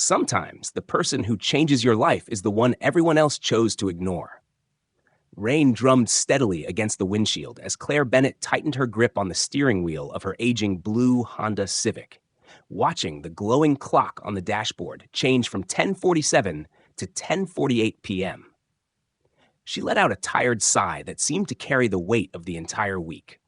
Sometimes the person who changes your life is the one everyone else chose to ignore. Rain drummed steadily against the windshield as Claire Bennett tightened her grip on the steering wheel of her aging blue Honda Civic, watching the glowing clock on the dashboard change from 10:47 to 10:48 p.m. She let out a tired sigh that seemed to carry the weight of the entire week.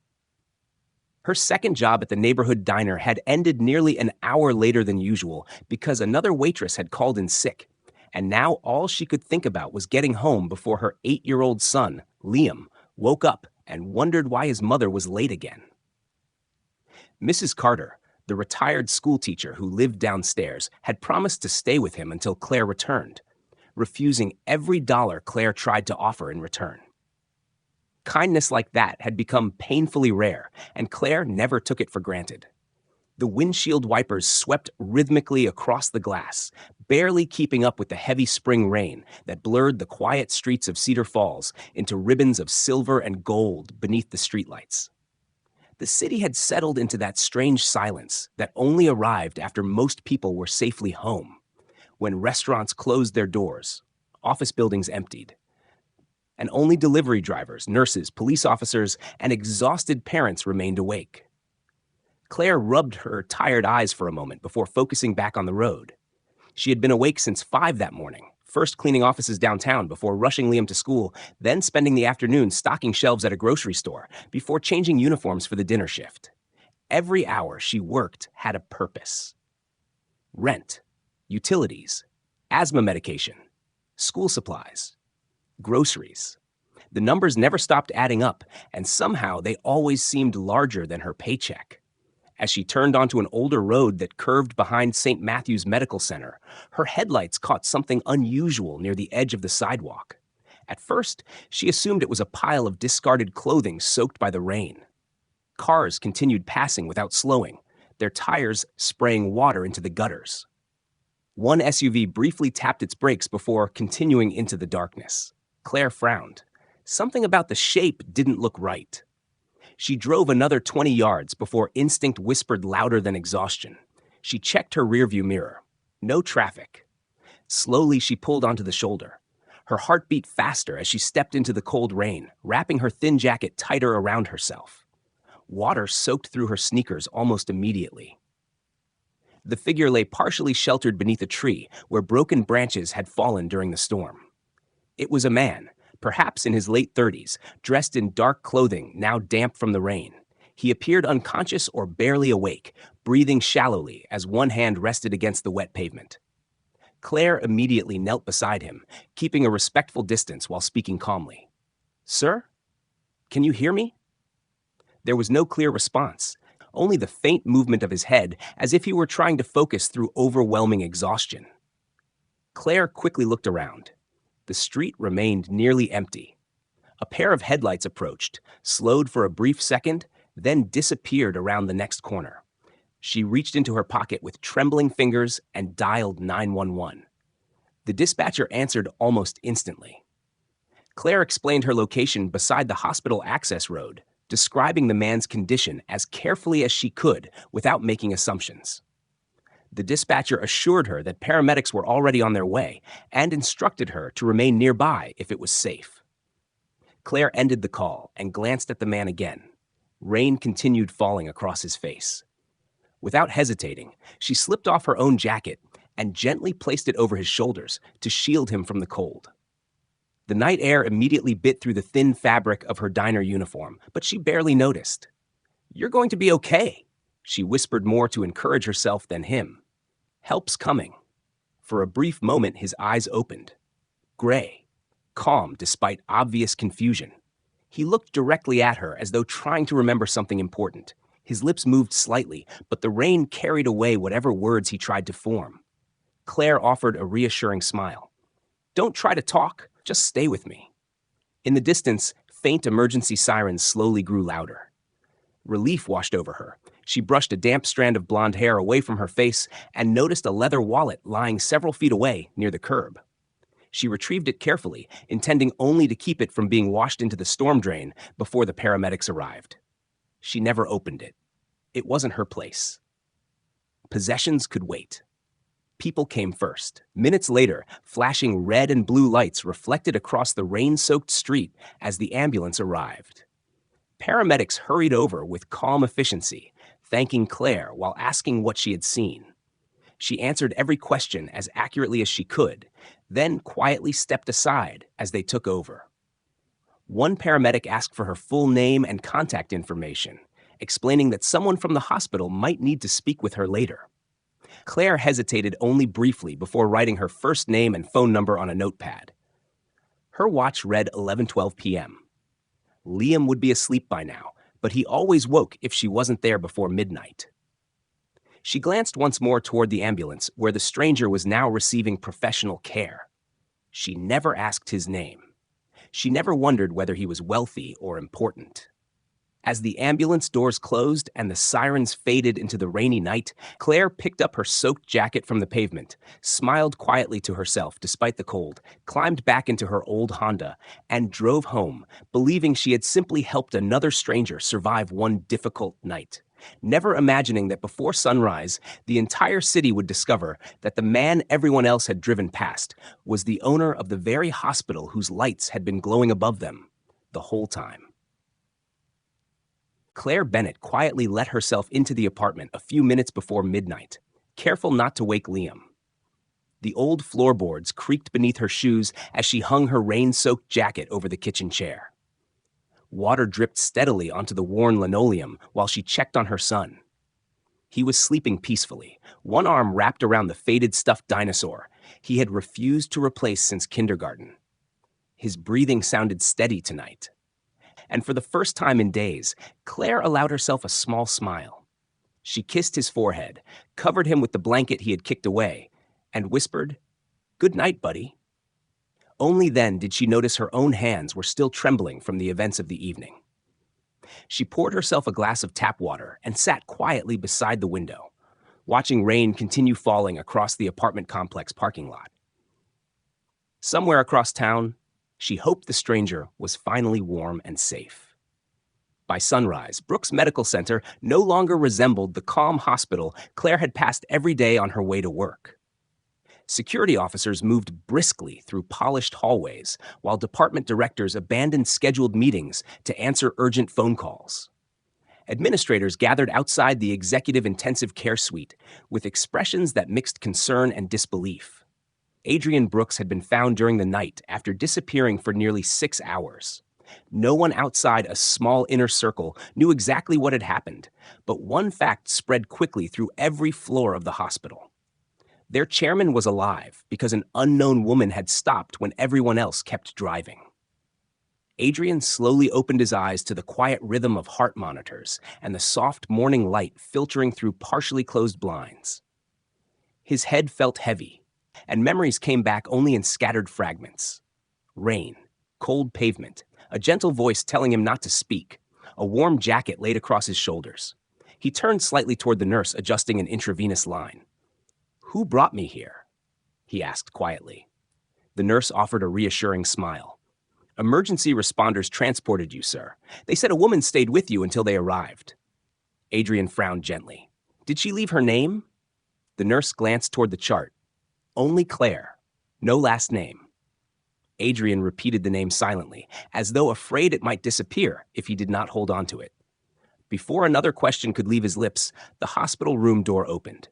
Her second job at the neighborhood diner had ended nearly an hour later than usual because another waitress had called in sick, and now all she could think about was getting home before her 8-year-old son, Liam, woke up and wondered why his mother was late again. Mrs. Carter, the retired schoolteacher who lived downstairs, had promised to stay with him until Claire returned, refusing every dollar Claire tried to offer in return. Kindness like that had become painfully rare, and Claire never took it for granted. The windshield wipers swept rhythmically across the glass, barely keeping up with the heavy spring rain that blurred the quiet streets of Cedar Falls into ribbons of silver and gold beneath the streetlights. The city had settled into that strange silence that only arrived after most people were safely home, when restaurants closed their doors, office buildings emptied, and only delivery drivers, nurses, police officers, and exhausted parents remained awake. Claire rubbed her tired eyes for a moment before focusing back on the road. She had been awake since 5 that morning, first cleaning offices downtown before rushing Liam to school, then spending the afternoon stocking shelves at a grocery store before changing uniforms for the dinner shift. Every hour she worked had a purpose. Rent, utilities, asthma medication, school supplies, groceries. The numbers never stopped adding up, and somehow they always seemed larger than her paycheck. As she turned onto an older road that curved behind St. Matthew's Medical Center, her headlights caught something unusual near the edge of the sidewalk. At first, she assumed it was a pile of discarded clothing soaked by the rain. Cars continued passing without slowing, their tires spraying water into the gutters. One SUV briefly tapped its brakes before continuing into the darkness. Claire frowned. Something about the shape didn't look right. She drove another 20 yards before instinct whispered louder than exhaustion. She checked her rearview mirror. No traffic. Slowly, she pulled onto the shoulder. Her heart beat faster as she stepped into the cold rain, wrapping her thin jacket tighter around herself. Water soaked through her sneakers almost immediately. The figure lay partially sheltered beneath a tree where broken branches had fallen during the storm. It was a man, perhaps in his late 30s, dressed in dark clothing now damp from the rain. He appeared unconscious or barely awake, breathing shallowly as one hand rested against the wet pavement. Claire immediately knelt beside him, keeping a respectful distance while speaking calmly. "Sir? Can you hear me?" There was no clear response, only the faint movement of his head as if he were trying to focus through overwhelming exhaustion. Claire quickly looked around. The street remained nearly empty. A pair of headlights approached, slowed for a brief second, then disappeared around the next corner. She reached into her pocket with trembling fingers and dialed 911. The dispatcher answered almost instantly. Claire explained her location beside the hospital access road, describing the man's condition as carefully as she could without making assumptions. The dispatcher assured her that paramedics were already on their way and instructed her to remain nearby if it was safe. Claire ended the call and glanced at the man again. Rain continued falling across his face. Without hesitating, she slipped off her own jacket and gently placed it over his shoulders to shield him from the cold. The night air immediately bit through the thin fabric of her diner uniform, but she barely noticed. "You're going to be okay," she whispered more to encourage herself than him. "Help's coming." For a brief moment, his eyes opened. Gray, calm despite obvious confusion. He looked directly at her as though trying to remember something important. His lips moved slightly, but the rain carried away whatever words he tried to form. Claire offered a reassuring smile. "Don't try to talk, just stay with me." In the distance, faint emergency sirens slowly grew louder. Relief washed over her. She brushed a damp strand of blonde hair away from her face and noticed a leather wallet lying several feet away near the curb. She retrieved it carefully, intending only to keep it from being washed into the storm drain before the paramedics arrived. She never opened it. It wasn't her place. Possessions could wait. People came first. Minutes later, flashing red and blue lights reflected across the rain-soaked street as the ambulance arrived. Paramedics hurried over with calm efficiency, thanking Claire while asking what she had seen. She answered every question as accurately as she could, then quietly stepped aside as they took over. One paramedic asked for her full name and contact information, explaining that someone from the hospital might need to speak with her later. Claire hesitated only briefly before writing her first name and phone number on a notepad. Her watch read 11:12 p.m. Liam would be asleep by now, but he always woke if she wasn't there before midnight. She glanced once more toward the ambulance, where the stranger was now receiving professional care. She never asked his name. She never wondered whether he was wealthy or important. As the ambulance doors closed and the sirens faded into the rainy night, Claire picked up her soaked jacket from the pavement, smiled quietly to herself despite the cold, climbed back into her old Honda, and drove home, believing she had simply helped another stranger survive one difficult night, never imagining that before sunrise, the entire city would discover that the man everyone else had driven past was the owner of the very hospital whose lights had been glowing above them the whole time. Claire Bennett quietly let herself into the apartment a few minutes before midnight, careful not to wake Liam. The old floorboards creaked beneath her shoes as she hung her rain-soaked jacket over the kitchen chair. Water dripped steadily onto the worn linoleum while she checked on her son. He was sleeping peacefully, one arm wrapped around the faded stuffed dinosaur he had refused to replace since kindergarten. His breathing sounded steady tonight. And for the first time in days, Claire allowed herself a small smile. She kissed his forehead, covered him with the blanket he had kicked away, and whispered, "Good night, buddy." Only then did she notice her own hands were still trembling from the events of the evening. She poured herself a glass of tap water and sat quietly beside the window, watching rain continue falling across the apartment complex parking lot. Somewhere across town, she hoped the stranger was finally warm and safe. By sunrise, Brooks Medical Center no longer resembled the calm hospital Claire had passed every day on her way to work. Security officers moved briskly through polished hallways, while department directors abandoned scheduled meetings to answer urgent phone calls. Administrators gathered outside the executive intensive care suite with expressions that mixed concern and disbelief. Adrian Brooks had been found during the night after disappearing for nearly 6 hours. No one outside a small inner circle knew exactly what had happened, but one fact spread quickly through every floor of the hospital. Their chairman was alive because an unknown woman had stopped when everyone else kept driving. Adrian slowly opened his eyes to the quiet rhythm of heart monitors and the soft morning light filtering through partially closed blinds. His head felt heavy, and memories came back only in scattered fragments. Rain, cold pavement, a gentle voice telling him not to speak, a warm jacket laid across his shoulders. He turned slightly toward the nurse adjusting an intravenous line. "Who brought me here?" he asked quietly. The nurse offered a reassuring smile. "Emergency responders transported you, sir. They said a woman stayed with you until they arrived." Adrian frowned gently. "Did she leave her name?" The nurse glanced toward the chart. "Only Claire. No last name." Adrian repeated the name silently, as though afraid it might disappear if he did not hold on to it. Before another question could leave his lips, the hospital room door opened.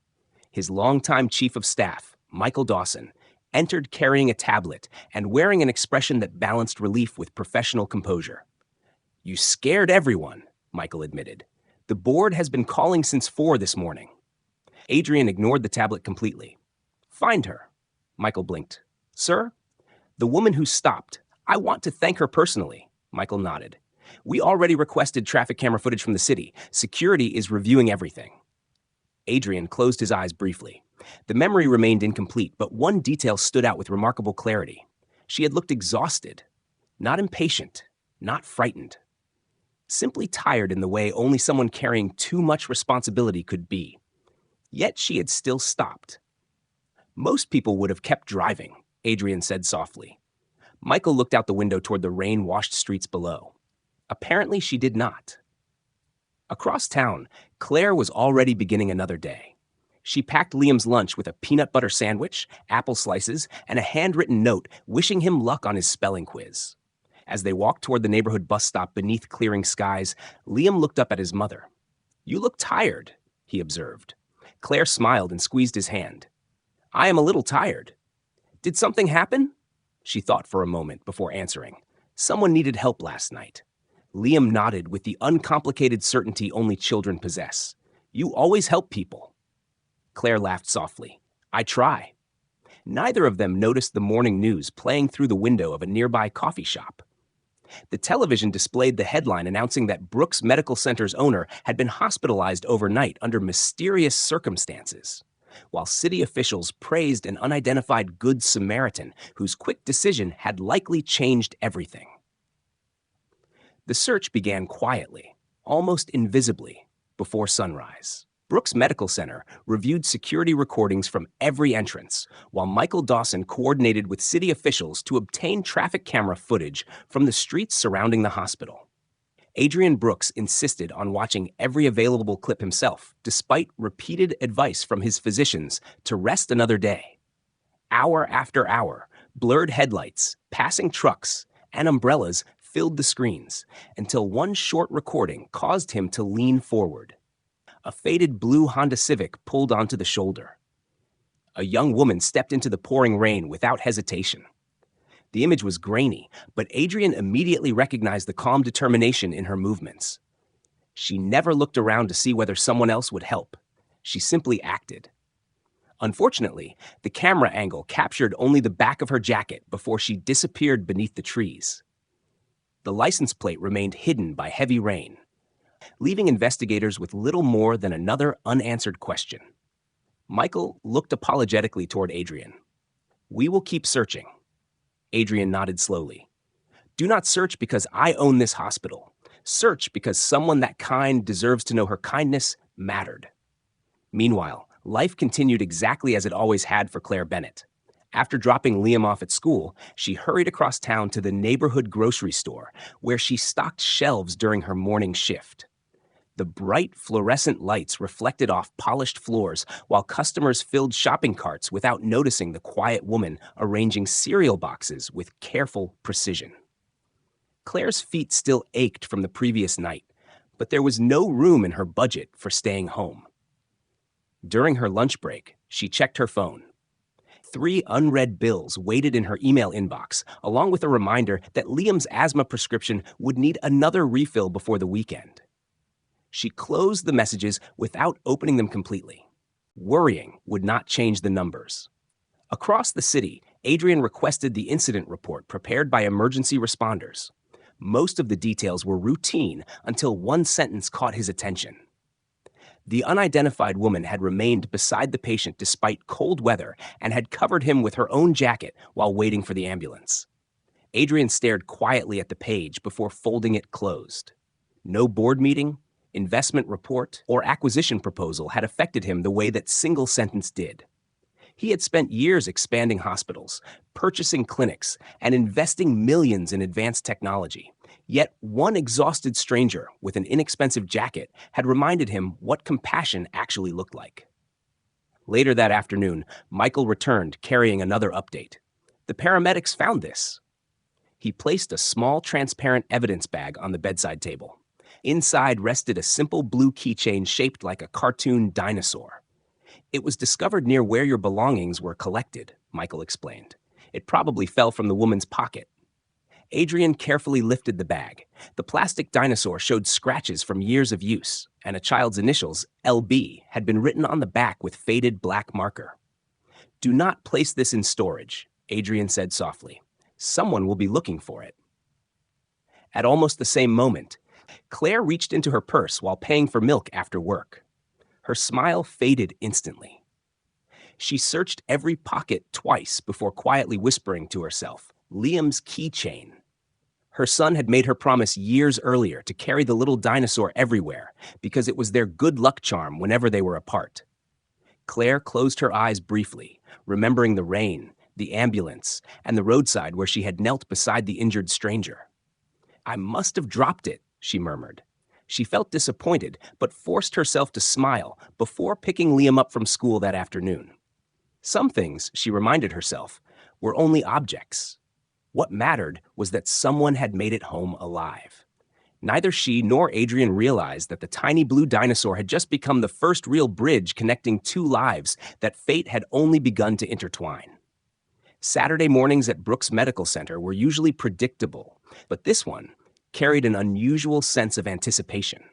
His longtime chief of staff, Michael Dawson, entered carrying a tablet and wearing an expression that balanced relief with professional composure. "You scared everyone," Michael admitted. "The board has been calling since 4 this morning." Adrian ignored the tablet completely. "Find her." Michael blinked. "Sir?" "The woman who stopped. I want to thank her personally." Michael nodded. "We already requested traffic camera footage from the city. Security is reviewing everything." Adrian closed his eyes briefly. The memory remained incomplete, but one detail stood out with remarkable clarity. She had looked exhausted, not impatient, not frightened. Simply tired in the way only someone carrying too much responsibility could be. Yet she had still stopped. "Most people would have kept driving," Adrian said softly. Michael looked out the window toward the rain-washed streets below. Apparently she did not. Across town, Claire was already beginning another day. She packed Liam's lunch with a peanut butter sandwich, apple slices, and a handwritten note wishing him luck on his spelling quiz. As they walked toward the neighborhood bus stop beneath clearing skies, Liam looked up at his mother. "You look tired," he observed. Claire smiled and squeezed his hand. "I am a little tired." "Did something happen?" She thought for a moment before answering. "Someone needed help last night." Liam nodded with the uncomplicated certainty only children possess. "You always help people." Claire laughed softly. "I try." Neither of them noticed the morning news playing through the window of a nearby coffee shop. The television displayed the headline announcing that Brooks Medical Center's owner had been hospitalized overnight under mysterious circumstances, while city officials praised an unidentified Good Samaritan whose quick decision had likely changed everything. The search began quietly, almost invisibly, before sunrise. Brooks Medical Center reviewed security recordings from every entrance, while Michael Dawson coordinated with city officials to obtain traffic camera footage from the streets surrounding the hospital. Adrian Brooks insisted on watching every available clip himself, despite repeated advice from his physicians to rest another day. Hour after hour, blurred headlights, passing trucks, and umbrellas filled the screens, until one short recording caused him to lean forward. A faded blue Honda Civic pulled onto the shoulder. A young woman stepped into the pouring rain without hesitation. The image was grainy, but Adrian immediately recognized the calm determination in her movements. She never looked around to see whether someone else would help. She simply acted. Unfortunately, the camera angle captured only the back of her jacket before she disappeared beneath the trees. The license plate remained hidden by heavy rain, leaving investigators with little more than another unanswered question. Michael looked apologetically toward Adrian. "We will keep searching." Adrian nodded slowly. "Do not search because I own this hospital. Search because someone that kind deserves to know her kindness mattered." Meanwhile, life continued exactly as it always had for Claire Bennett. After dropping Liam off at school, she hurried across town to the neighborhood grocery store, where she stocked shelves during her morning shift. The bright fluorescent lights reflected off polished floors while customers filled shopping carts without noticing the quiet woman arranging cereal boxes with careful precision. Claire's feet still ached from the previous night, but there was no room in her budget for staying home. During her lunch break, she checked her phone. 3 unread bills waited in her email inbox, along with a reminder that Liam's asthma prescription would need another refill before the weekend. She closed the messages without opening them completely. Worrying would not change the numbers. Across the city, Adrian requested the incident report prepared by emergency responders. Most of the details were routine until one sentence caught his attention. The unidentified woman had remained beside the patient despite cold weather and had covered him with her own jacket while waiting for the ambulance. Adrian stared quietly at the page before folding it closed. No board meeting, investment report, or acquisition proposal had affected him the way that single sentence did. He had spent years expanding hospitals, purchasing clinics, and investing millions in advanced technology. Yet one exhausted stranger with an inexpensive jacket had reminded him what compassion actually looked like. Later that afternoon, Michael returned carrying another update. The paramedics found this. He placed a small transparent evidence bag on the bedside table. Inside rested a simple blue keychain shaped like a cartoon dinosaur. "It was discovered near where your belongings were collected," Michael explained. "It probably fell from the woman's pocket." Adrian carefully lifted the bag. The plastic dinosaur showed scratches from years of use, and a child's initials, LB, had been written on the back with faded black marker. "Do not place this in storage," Adrian said softly. "Someone will be looking for it." At almost the same moment, Claire reached into her purse while paying for milk after work. Her smile faded instantly. She searched every pocket twice before quietly whispering to herself, "Liam's keychain." Her son had made her promise years earlier to carry the little dinosaur everywhere because it was their good luck charm whenever they were apart. Claire closed her eyes briefly, remembering the rain, the ambulance, and the roadside where she had knelt beside the injured stranger. "I must have dropped it," she murmured. She felt disappointed, but forced herself to smile before picking Liam up from school that afternoon. Some things, she reminded herself, were only objects. What mattered was that someone had made it home alive. Neither she nor Adrian realized that the tiny blue dinosaur had just become the first real bridge connecting two lives that fate had only begun to intertwine. Saturday mornings at Brooks Medical Center were usually predictable, but this one carried an unusual sense of anticipation.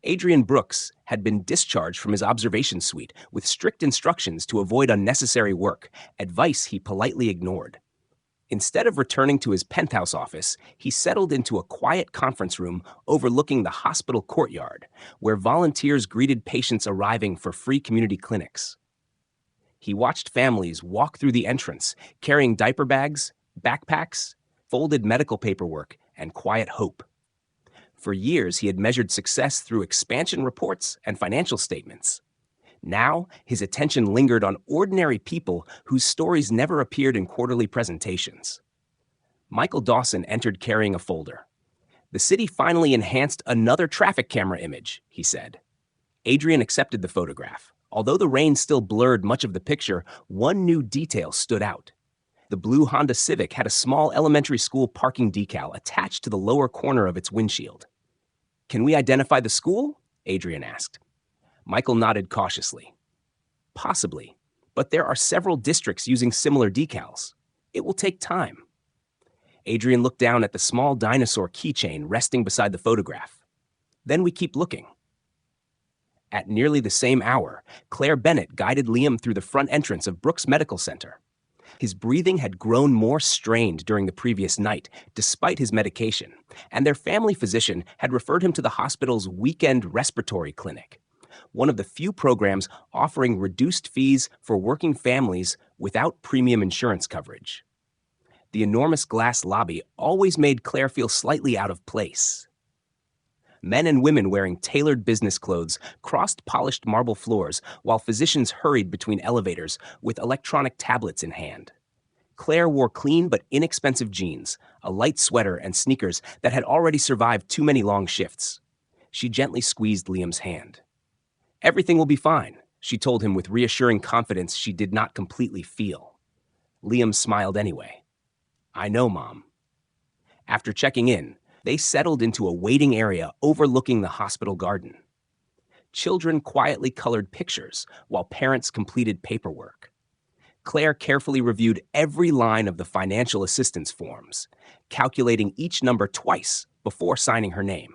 Adrian Brooks had been discharged from his observation suite with strict instructions to avoid unnecessary work, advice he politely ignored. Instead of returning to his penthouse office, he settled into a quiet conference room overlooking the hospital courtyard, where volunteers greeted patients arriving for free community clinics. He watched families walk through the entrance, carrying diaper bags, backpacks, folded medical paperwork, and quiet hope. For years, he had measured success through expansion reports and financial statements. Now, his attention lingered on ordinary people whose stories never appeared in quarterly presentations. Michael Dawson entered carrying a folder. "The city finally enhanced another traffic camera image," he said. Adrian accepted the photograph. Although the rain still blurred much of the picture, one new detail stood out. The blue Honda Civic had a small elementary school parking decal attached to the lower corner of its windshield. "Can we identify the school?" Adrian asked. Michael nodded cautiously. "Possibly, but there are several districts using similar decals. It will take time." Adrian looked down at the small dinosaur keychain resting beside the photograph. "Then we keep looking." At nearly the same hour, Claire Bennett guided Liam through the front entrance of Brooks Medical Center. His breathing had grown more strained during the previous night, despite his medication, and their family physician had referred him to the hospital's weekend respiratory clinic, one of the few programs offering reduced fees for working families without premium insurance coverage. The enormous glass lobby always made Claire feel slightly out of place. Men and women wearing tailored business clothes crossed polished marble floors while physicians hurried between elevators with electronic tablets in hand. Claire wore clean but inexpensive jeans, a light sweater, and sneakers that had already survived too many long shifts. She gently squeezed Liam's hand. "Everything will be fine," she told him with reassuring confidence she did not completely feel. Liam smiled anyway. "I know, Mom." After checking in, they settled into a waiting area overlooking the hospital garden. Children quietly colored pictures while parents completed paperwork. Claire carefully reviewed every line of the financial assistance forms, calculating each number twice before signing her name.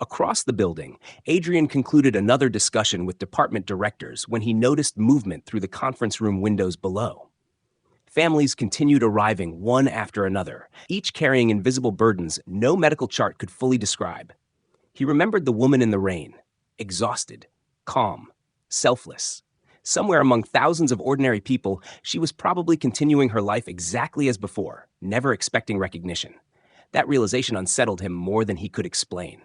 Across the building, Adrian concluded another discussion with department directors when he noticed movement through the conference room windows below. Families continued arriving one after another, each carrying invisible burdens no medical chart could fully describe. He remembered the woman in the rain, exhausted, calm, selfless. Somewhere among thousands of ordinary people, she was probably continuing her life exactly as before, never expecting recognition. That realization unsettled him more than he could explain.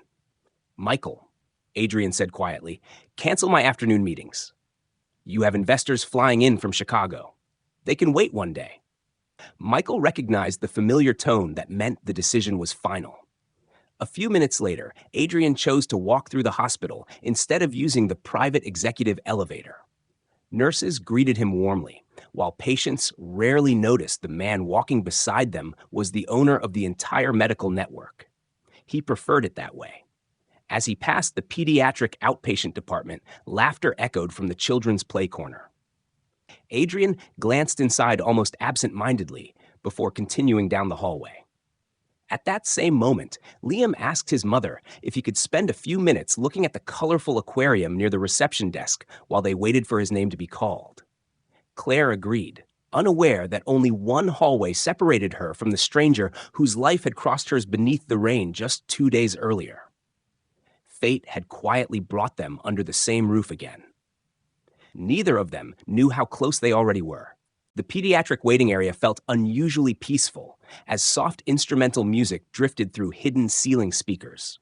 "Michael," Adrian said quietly, "cancel my afternoon meetings. You have investors flying in from Chicago. They can wait one day." Michael recognized the familiar tone that meant the decision was final. A few minutes later, Adrian chose to walk through the hospital instead of using the private executive elevator. Nurses greeted him warmly, while patients rarely noticed the man walking beside them was the owner of the entire medical network. He preferred it that way. As he passed the pediatric outpatient department, laughter echoed from the children's play corner. Adrian glanced inside almost absent-mindedly before continuing down the hallway. At that same moment, Liam asked his mother if he could spend a few minutes looking at the colorful aquarium near the reception desk while they waited for his name to be called. Claire agreed, unaware that only one hallway separated her from the stranger whose life had crossed hers beneath the rain just 2 days earlier. Fate had quietly brought them under the same roof again. Neither of them knew how close they already were. The pediatric waiting area felt unusually peaceful as soft instrumental music drifted through hidden ceiling speakers.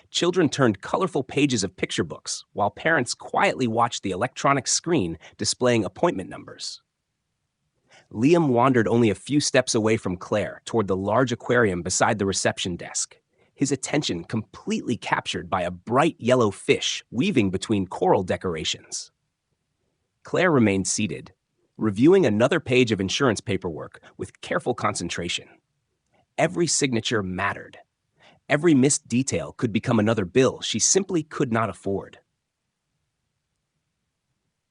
Children turned colorful pages of picture books while parents quietly watched the electronic screen displaying appointment numbers. Liam wandered only a few steps away from Claire toward the large aquarium beside the reception desk. his attention completely captured by a bright yellow fish weaving between coral decorations. Claire remained seated, reviewing another page of insurance paperwork with careful concentration. Every signature mattered. Every missed detail could become another bill she simply could not afford.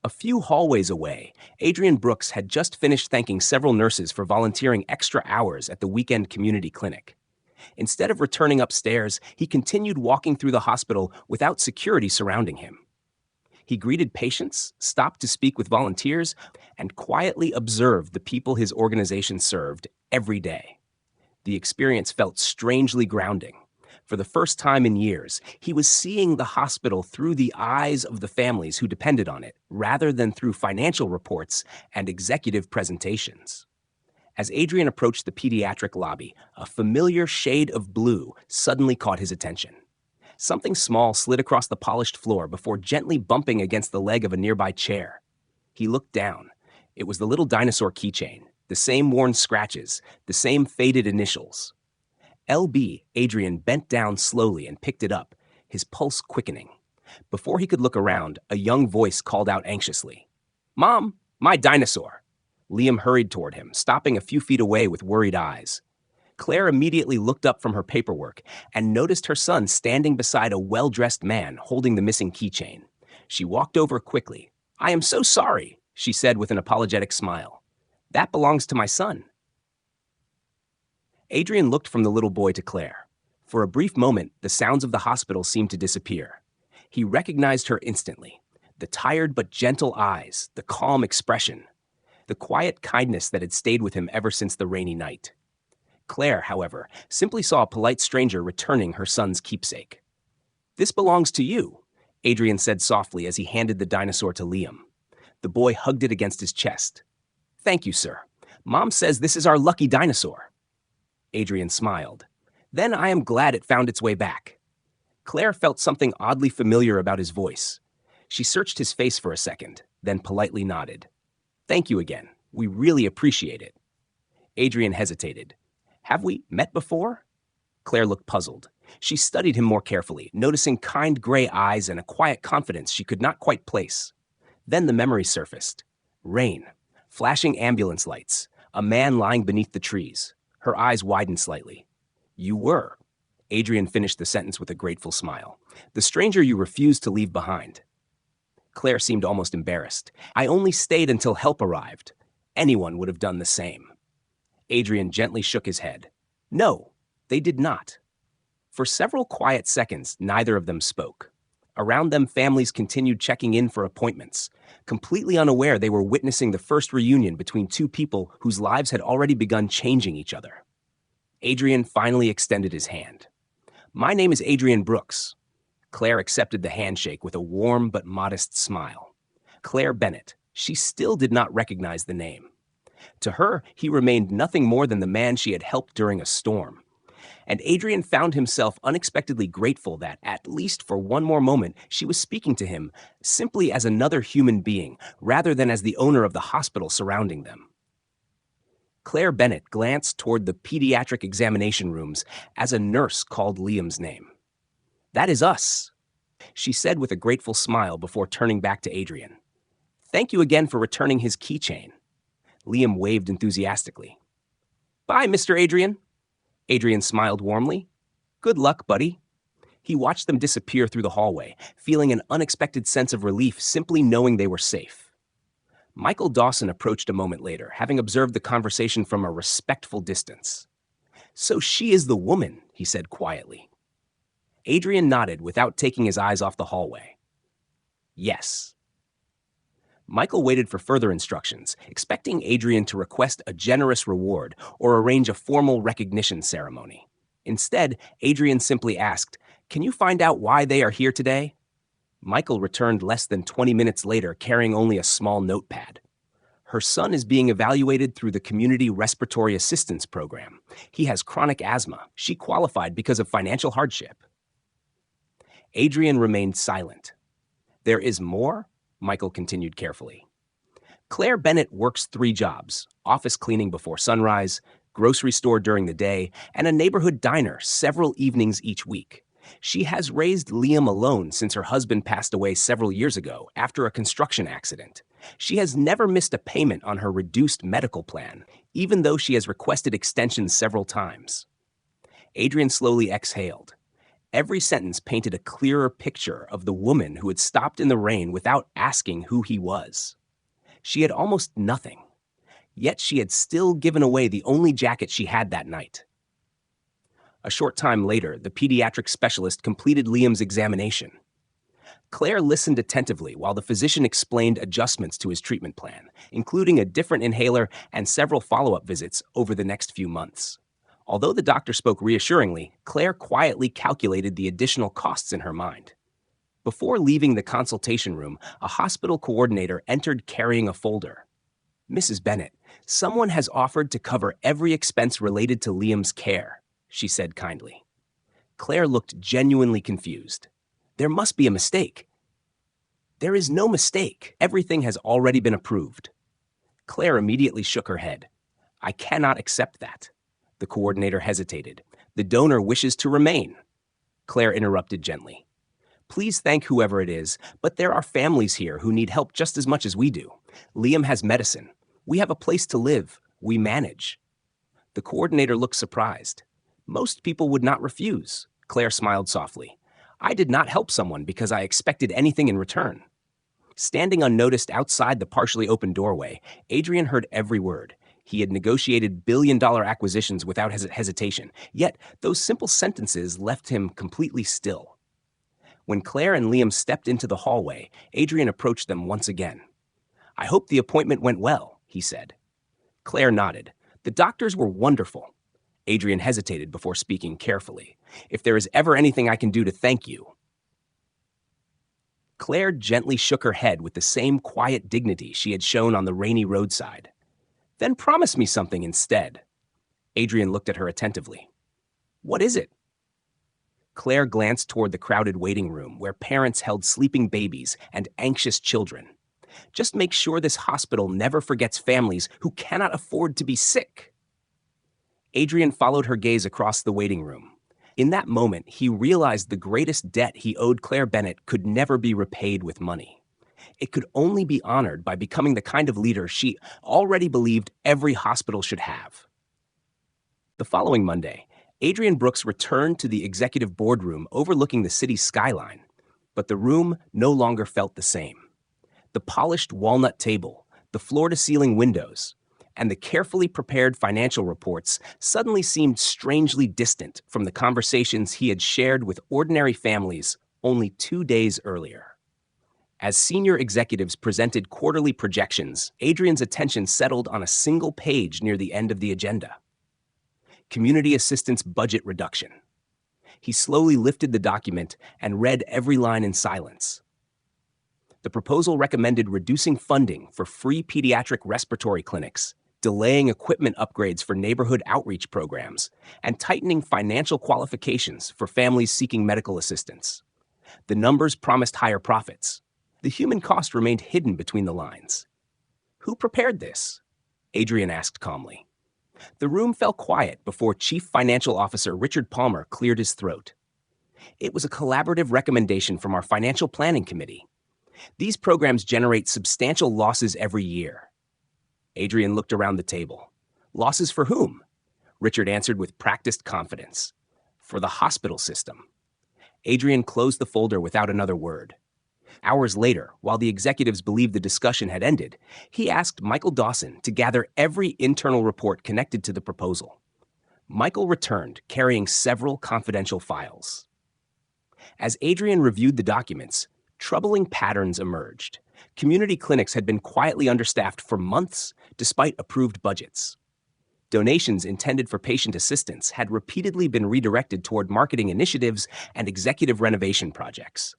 A few hallways away, Adrian Brooks had just finished thanking several nurses for volunteering extra hours at the weekend community clinic. Instead of returning upstairs, he continued walking through the hospital without security surrounding him. He greeted patients, stopped to speak with volunteers, and quietly observed the people his organization served every day. The experience felt strangely grounding. For the first time in years, he was seeing the hospital through the eyes of the families who depended on it, rather than through financial reports and executive presentations. As Adrian approached the pediatric lobby, a familiar shade of blue suddenly caught his attention. Something small slid across the polished floor before gently bumping against the leg of a nearby chair. He looked down. It was the little dinosaur keychain, the same worn scratches, the same faded initials. LB, Adrian bent down slowly and picked it up, his pulse quickening. Before he could look around, a young voice called out anxiously, "Mom, my dinosaur!" Liam hurried toward him, stopping a few feet away with worried eyes. Claire immediately looked up from her paperwork and noticed her son standing beside a well-dressed man holding the missing keychain. She walked over quickly. "I am so sorry," she said with an apologetic smile. "That belongs to my son." Adrian looked from the little boy to Claire. For a brief moment, the sounds of the hospital seemed to disappear. He recognized her instantly. The tired but gentle eyes, the calm expression, the quiet kindness that had stayed with him ever since the rainy night. Claire, however, simply saw a polite stranger returning her son's keepsake. "This belongs to you," Adrian said softly as he handed the dinosaur to Liam. The boy hugged it against his chest. "Thank you, sir. Mom says this is our lucky dinosaur." Adrian smiled. "Then I am glad it found its way back." Claire felt something oddly familiar about his voice. She searched his face for a second, then politely nodded. "Thank you again. We really appreciate it." Adrian hesitated. "Have we met before?" Claire looked puzzled. She studied him more carefully, noticing kind gray eyes and a quiet confidence she could not quite place. Then the memory surfaced. Rain, flashing ambulance lights, a man lying beneath the trees. Her eyes widened slightly. "You were." Adrian finished the sentence with a grateful smile. "The stranger you refused to leave behind." Claire seemed almost embarrassed. "I only stayed until help arrived. Anyone would have done the same." Adrian gently shook his head. "No, they did not." For several quiet seconds, neither of them spoke. Around them, families continued checking in for appointments, completely unaware they were witnessing the first reunion between two people whose lives had already begun changing each other. Adrian finally extended his hand. "My name is Adrian Brooks." Claire accepted the handshake with a warm but modest smile. Claire Bennett. She still did not recognize the name. To her, he remained nothing more than the man she had helped during a storm. And Adrian found himself unexpectedly grateful that, at least for one more moment, she was speaking to him simply as another human being, rather than as the owner of the hospital surrounding them. Claire Bennett glanced toward the pediatric examination rooms as a nurse called Liam's name. "That is us," she said with a grateful smile before turning back to Adrian. "Thank you again for returning his keychain." Liam waved enthusiastically. "Bye, Mr. Adrian." Adrian smiled warmly. "Good luck, buddy." He watched them disappear through the hallway, feeling an unexpected sense of relief simply knowing they were safe. Michael Dawson approached a moment later, having observed the conversation from a respectful distance. "So she is the woman," he said quietly. Adrian nodded without taking his eyes off the hallway. "Yes." Michael waited for further instructions, expecting Adrian to request a generous reward or arrange a formal recognition ceremony. Instead, Adrian simply asked, "Can you find out why they are here today?" Michael returned less than 20 minutes later carrying only a small notepad. "Her son is being evaluated through the Community Respiratory Assistance Program. He has chronic asthma. She qualified because of financial hardship." Adrian remained silent. "There is more?" Michael continued carefully. "Claire Bennett works 3 jobs: office cleaning before sunrise, grocery store during the day, and a neighborhood diner several evenings each week. She has raised Liam alone since her husband passed away several years ago after a construction accident. She has never missed a payment on her reduced medical plan, even though she has requested extensions several times. Adrian slowly exhaled. Every sentence painted a clearer picture of the woman who had stopped in the rain without asking who he was. She had almost nothing, yet she had still given away the only jacket she had that night. A short time later, the pediatric specialist completed Liam's examination. Claire listened attentively while the physician explained adjustments to his treatment plan, including a different inhaler and several follow-up visits over the next few months. Although the doctor spoke reassuringly, Claire quietly calculated the additional costs in her mind. Before leaving the consultation room, a hospital coordinator entered carrying a folder. "Mrs. Bennett, someone has offered to cover every expense related to Liam's care," she said kindly. Claire looked genuinely confused. "There must be a mistake." "There is no mistake. Everything has already been approved." Claire immediately shook her head. "I cannot accept that." The coordinator hesitated. "The donor wishes to remain." Claire interrupted gently. "Please thank whoever it is, but there are families here who need help just as much as we do. Liam has medicine. We have a place to live. We manage." The coordinator looked surprised. "Most people would not refuse." Claire smiled softly. "I did not help someone because I expected anything in return." Standing unnoticed outside the partially open doorway, Adrian heard every word. He had negotiated billion-dollar acquisitions without hesitation, yet those simple sentences left him completely still. When Claire and Liam stepped into the hallway, Adrian approached them once again. "I hope the appointment went well," he said. Claire nodded. "The doctors were wonderful." Adrian hesitated before speaking carefully. "If there is ever anything I can do to thank you." Claire gently shook her head with the same quiet dignity she had shown on the rainy roadside. "Then promise me something instead." Adrian looked at her attentively. "What is it?" Claire glanced toward the crowded waiting room where parents held sleeping babies and anxious children. "Just make sure this hospital never forgets families who cannot afford to be sick." Adrian followed her gaze across the waiting room. In that moment, he realized the greatest debt he owed Claire Bennett could never be repaid with money. It could only be honored by becoming the kind of leader she already believed every hospital should have. The following Monday, Adrian Brooks returned to the executive boardroom overlooking the city's skyline, but the room no longer felt the same. The polished walnut table, the floor-to-ceiling windows, and the carefully prepared financial reports suddenly seemed strangely distant from the conversations he had shared with ordinary families only 2 days earlier. As senior executives presented quarterly projections, Adrian's attention settled on a single page near the end of the agenda. Community assistance budget reduction. He slowly lifted the document and read every line in silence. The proposal recommended reducing funding for free pediatric respiratory clinics, delaying equipment upgrades for neighborhood outreach programs, and tightening financial qualifications for families seeking medical assistance. The numbers promised higher profits. The human cost remained hidden between the lines. "Who prepared this?" Adrian asked calmly. The room fell quiet before Chief Financial Officer Richard Palmer cleared his throat. "It was a collaborative recommendation from our Financial Planning Committee. These programs generate substantial losses every year." Adrian looked around the table. "Losses for whom?" Richard answered with practiced confidence. "For the hospital system." Adrian closed the folder without another word. Hours later, while the executives believed the discussion had ended, he asked Michael Dawson to gather every internal report connected to the proposal. Michael returned, carrying several confidential files. As Adrian reviewed the documents, troubling patterns emerged. Community clinics had been quietly understaffed for months, despite approved budgets. Donations intended for patient assistance had repeatedly been redirected toward marketing initiatives and executive renovation projects.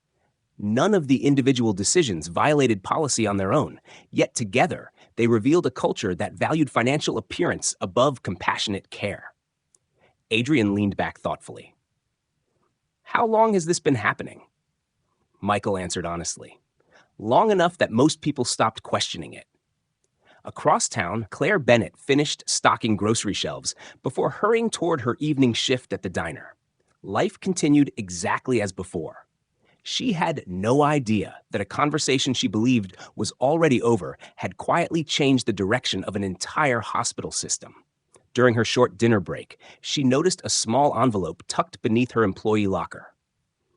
None of the individual decisions violated policy on their own, yet together they revealed a culture that valued financial appearance above compassionate care. Adrian leaned back thoughtfully. "How long has this been happening?" Michael answered honestly. "Long enough that most people stopped questioning it." Across town, Claire Bennett finished stocking grocery shelves before hurrying toward her evening shift at the diner. Life continued exactly as before. She had no idea that a conversation she believed was already over had quietly changed the direction of an entire hospital system. During her short dinner break, she noticed a small envelope tucked beneath her employee locker.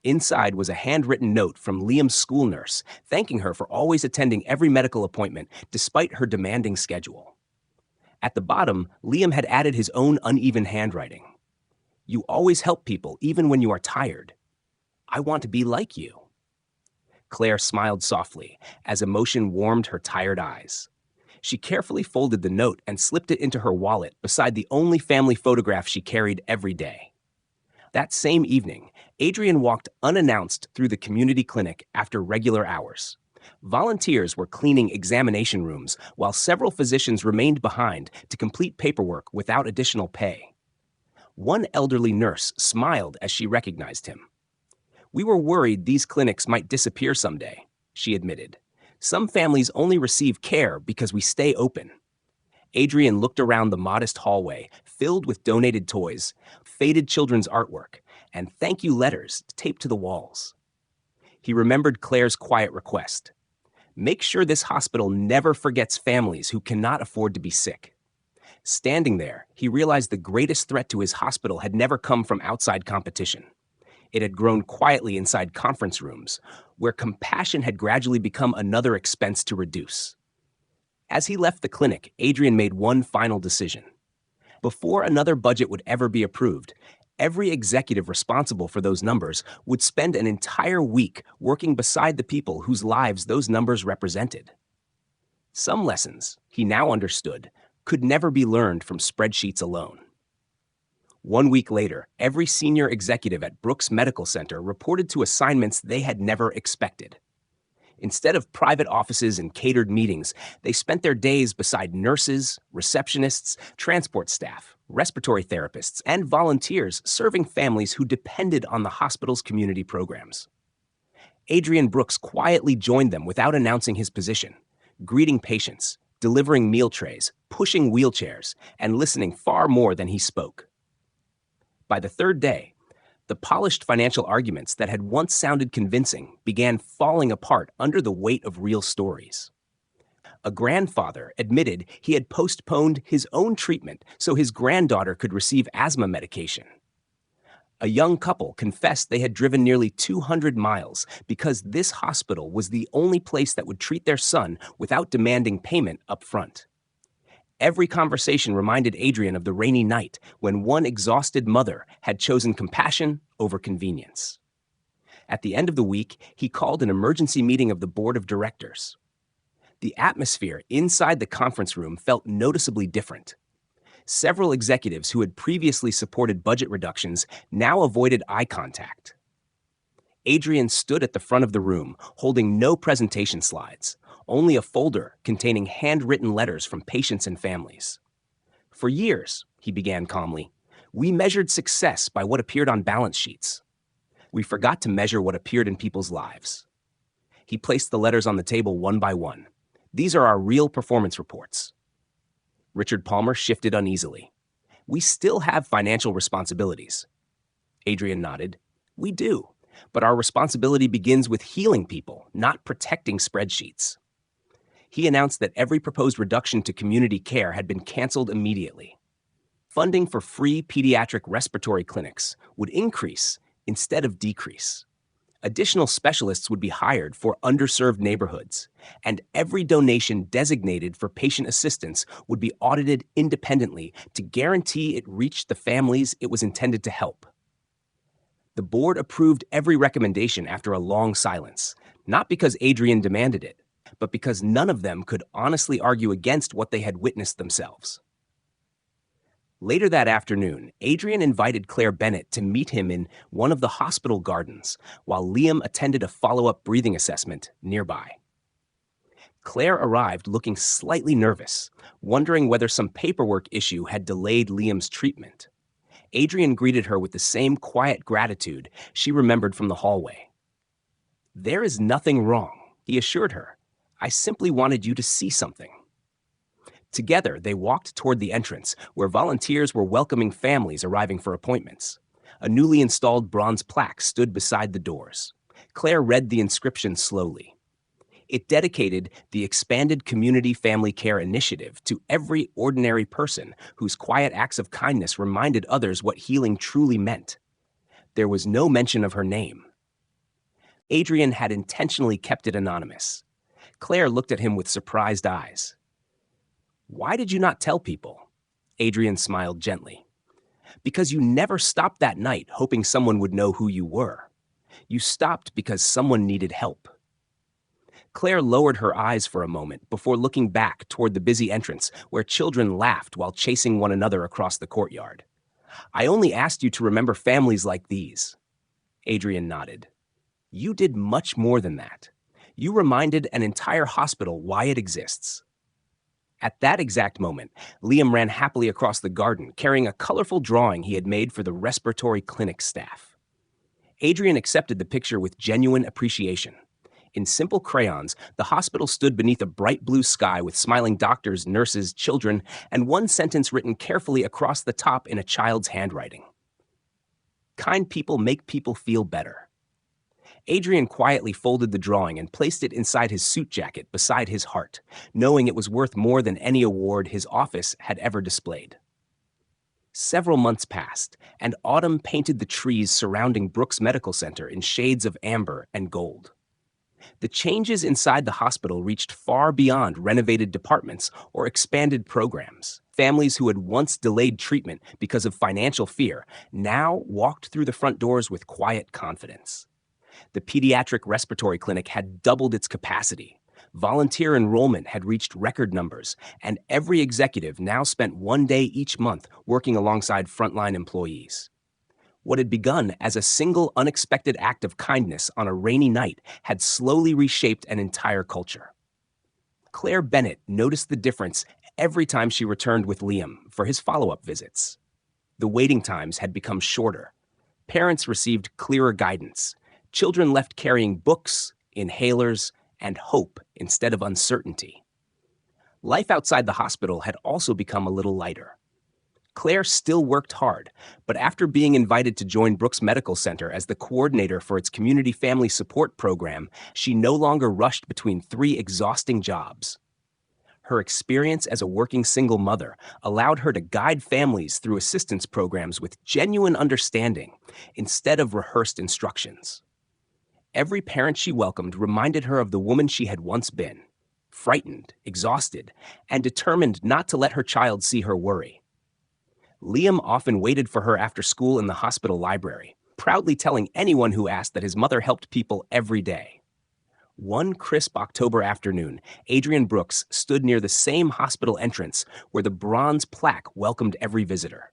Inside was a handwritten note from Liam's school nurse, thanking her for always attending every medical appointment despite her demanding schedule. At the bottom, Liam had added his own uneven handwriting. "You always help people even when you are tired. I want to be like you." Claire smiled softly as emotion warmed her tired eyes. She carefully folded the note and slipped it into her wallet beside the only family photograph she carried every day. That same evening, Adrian walked unannounced through the community clinic after regular hours. Volunteers were cleaning examination rooms while several physicians remained behind to complete paperwork without additional pay. One elderly nurse smiled as she recognized him. "We were worried these clinics might disappear someday," she admitted. "Some families only receive care because we stay open." Adrian looked around the modest hallway, filled with donated toys, faded children's artwork, and thank you letters taped to the walls. He remembered Claire's quiet request: "Make sure this hospital never forgets families who cannot afford to be sick." Standing there, he realized the greatest threat to his hospital had never come from outside competition. It had grown quietly inside conference rooms, where compassion had gradually become another expense to reduce. As he left the clinic, Adrian made one final decision. Before another budget would ever be approved, every executive responsible for those numbers would spend an entire week working beside the people whose lives those numbers represented. Some lessons, he now understood, could never be learned from spreadsheets alone. 1 week later, every senior executive at Brooks Medical Center reported to assignments they had never expected. Instead of private offices and catered meetings, they spent their days beside nurses, receptionists, transport staff, respiratory therapists, and volunteers serving families who depended on the hospital's community programs. Adrian Brooks quietly joined them without announcing his position, greeting patients, delivering meal trays, pushing wheelchairs, and listening far more than he spoke. By the third day, the polished financial arguments that had once sounded convincing began falling apart under the weight of real stories. A grandfather admitted he had postponed his own treatment so his granddaughter could receive asthma medication. A young couple confessed they had driven nearly 200 miles because this hospital was the only place that would treat their son without demanding payment up front. Every conversation reminded Adrian of the rainy night when one exhausted mother had chosen compassion over convenience. At the end of the week, he called an emergency meeting of the board of directors. The atmosphere inside the conference room felt noticeably different. Several executives who had previously supported budget reductions now avoided eye contact. Adrian stood at the front of the room, holding no presentation slides, only a folder containing handwritten letters from patients and families. "For years," he began calmly, "we measured success by what appeared on balance sheets. We forgot to measure what appeared in people's lives." He placed the letters on the table one by one. "These are our real performance reports." Richard Palmer shifted uneasily. "We still have financial responsibilities." Adrian nodded. "We do, but our responsibility begins with healing people, not protecting spreadsheets." He announced that every proposed reduction to community care had been canceled immediately. Funding for free pediatric respiratory clinics would increase instead of decrease. Additional specialists would be hired for underserved neighborhoods, and every donation designated for patient assistance would be audited independently to guarantee it reached the families it was intended to help. The board approved every recommendation after a long silence, not because Adrian demanded it, but because none of them could honestly argue against what they had witnessed themselves. Later that afternoon, Adrian invited Claire Bennett to meet him in one of the hospital gardens, while Liam attended a follow-up breathing assessment nearby. Claire arrived looking slightly nervous, wondering whether some paperwork issue had delayed Liam's treatment. Adrian greeted her with the same quiet gratitude she remembered from the hallway. "There is nothing wrong," he assured her. "I simply wanted you to see something." Together, they walked toward the entrance, where volunteers were welcoming families arriving for appointments. A newly installed bronze plaque stood beside the doors. Claire read the inscription slowly. It dedicated the expanded Community Family Care Initiative to every ordinary person whose quiet acts of kindness reminded others what healing truly meant. There was no mention of her name. Adrian had intentionally kept it anonymous. Claire looked at him with surprised eyes. "Why did you not tell people?" Adrian smiled gently. "Because you never stopped that night hoping someone would know who you were. You stopped because someone needed help." Claire lowered her eyes for a moment before looking back toward the busy entrance where children laughed while chasing one another across the courtyard. "I only asked you to remember families like these." Adrian nodded. "You did much more than that. You reminded an entire hospital why it exists." At that exact moment, Liam ran happily across the garden, carrying a colorful drawing he had made for the respiratory clinic staff. Adrian accepted the picture with genuine appreciation. In simple crayons, the hospital stood beneath a bright blue sky with smiling doctors, nurses, children, and one sentence written carefully across the top in a child's handwriting. "Kind people make people feel better." Adrian quietly folded the drawing and placed it inside his suit jacket beside his heart, knowing it was worth more than any award his office had ever displayed. Several months passed, and autumn painted the trees surrounding Brooks Medical Center in shades of amber and gold. The changes inside the hospital reached far beyond renovated departments or expanded programs. Families who had once delayed treatment because of financial fear now walked through the front doors with quiet confidence. The pediatric respiratory clinic had doubled its capacity. Volunteer enrollment had reached record numbers, and every executive now spent one day each month working alongside frontline employees. What had begun as a single unexpected act of kindness on a rainy night had slowly reshaped an entire culture. Claire Bennett noticed the difference every time she returned with Liam for his follow-up visits. The waiting times had become shorter. Parents received clearer guidance. Children left carrying books, inhalers, and hope instead of uncertainty. Life outside the hospital had also become a little lighter. Claire still worked hard, but after being invited to join Brooks Medical Center as the coordinator for its community family support program, she no longer rushed between 3 exhausting jobs. Her experience as a working single mother allowed her to guide families through assistance programs with genuine understanding instead of rehearsed instructions. Every parent she welcomed reminded her of the woman she had once been, frightened, exhausted, and determined not to let her child see her worry. Liam often waited for her after school in the hospital library, proudly telling anyone who asked that his mother helped people every day. One crisp October afternoon, Adrian Brooks stood near the same hospital entrance where the bronze plaque welcomed every visitor.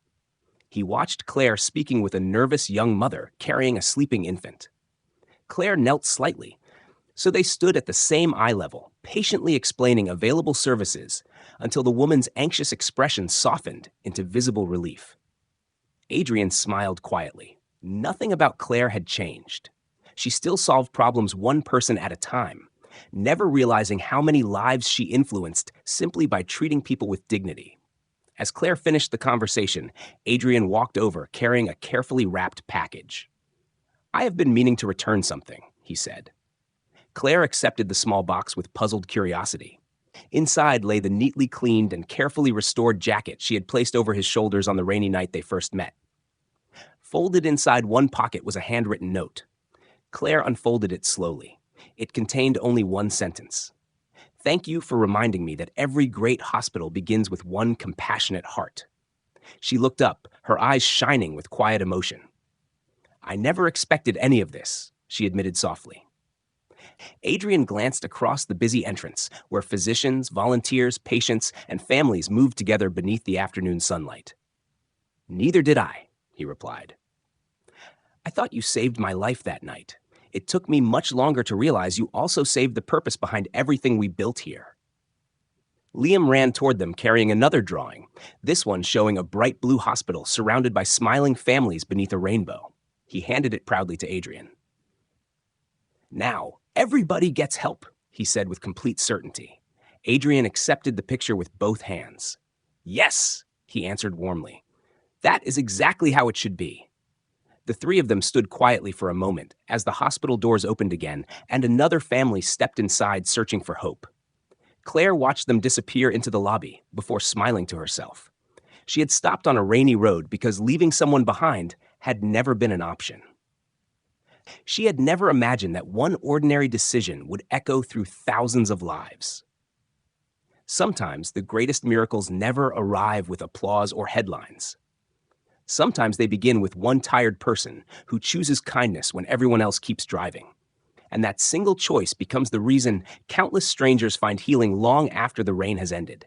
He watched Claire speaking with a nervous young mother carrying a sleeping infant. Claire knelt slightly, so they stood at the same eye level, patiently explaining available services until the woman's anxious expression softened into visible relief. Adrian smiled quietly. Nothing about Claire had changed. She still solved problems one person at a time, never realizing how many lives she influenced simply by treating people with dignity. As Claire finished the conversation, Adrian walked over carrying a carefully wrapped package. "I have been meaning to return something," he said. Claire accepted the small box with puzzled curiosity. Inside lay the neatly cleaned and carefully restored jacket she had placed over his shoulders on the rainy night they first met. Folded inside one pocket was a handwritten note. Claire unfolded it slowly. It contained only one sentence. "Thank you for reminding me that every great hospital begins with one compassionate heart." She looked up, her eyes shining with quiet emotion. "I never expected any of this," she admitted softly. Adrian glanced across the busy entrance, where physicians, volunteers, patients, and families moved together beneath the afternoon sunlight. "Neither did I," he replied. "I thought you saved my life that night. It took me much longer to realize you also saved the purpose behind everything we built here." Liam ran toward them carrying another drawing, this one showing a bright blue hospital surrounded by smiling families beneath a rainbow. He handed it proudly to Adrian. "Now, everybody gets help," he said with complete certainty. Adrian accepted the picture with both hands. Yes, he answered warmly. That is exactly how it should be. The three of them stood quietly for a moment as the hospital doors opened again and another family stepped inside searching for hope. Claire watched them disappear into the lobby before smiling to herself. She had stopped on a rainy road because leaving someone behind had never been an option. She had never imagined that one ordinary decision would echo through thousands of lives. Sometimes the greatest miracles never arrive with applause or headlines. Sometimes they begin with one tired person who chooses kindness when everyone else keeps driving. And that single choice becomes the reason countless strangers find healing long after the rain has ended.